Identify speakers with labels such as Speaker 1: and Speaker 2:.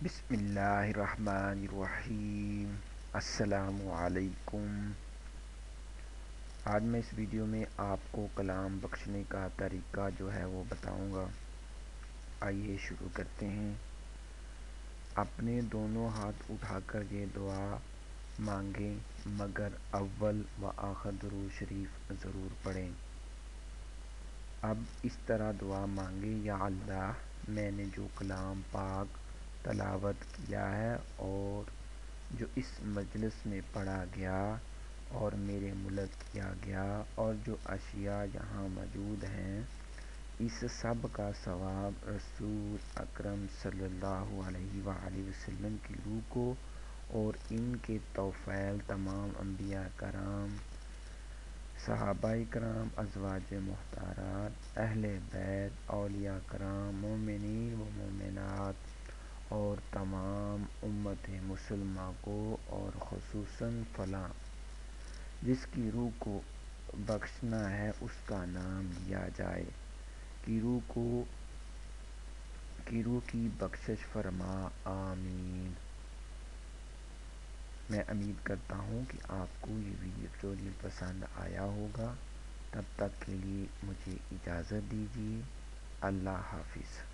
Speaker 1: بسم اللہ الرحمن الرحیم۔ السلام علیکم۔ آج میں اس ویڈیو میں آپ کو کلام بخشنے کا طریقہ جو ہے وہ بتاؤں گا۔ آئیے شروع کرتے ہیں۔ اپنے دونوں ہاتھ اٹھا کر یہ دعا مانگیں، مگر اول و آخر درود شریف ضرور پڑھیں۔ اب اس طرح دعا مانگیں: یا اللہ، میں نے جو کلام پاک تلاوت کیا ہے اور جو اس مجلس میں پڑھا گیا اور میرے ملک کیا گیا اور جو اشیاء یہاں موجود ہیں، اس سب کا ثواب رسول اکرم صلی اللہ علیہ وآلہ وسلم کی روح کو اور ان کے توفیل تمام انبیاء کرام، صحابہ کرام، ازواج مطہرات، اہل بیت، اولیاء کرام، مومنین و مومنات اور تمام امت مسلمہ کو، اور خصوصاً فلاں جس کی روح کو بخشنا ہے اس کا نام لیا جائے، کی روح کی بخشش فرما، آمین۔ میں امید کرتا ہوں کہ آپ کو یہ ویڈیو ٹیوٹوریل پسند آیا ہوگا۔ تب تک کے لیے مجھے اجازت دیجیے۔ اللہ حافظ۔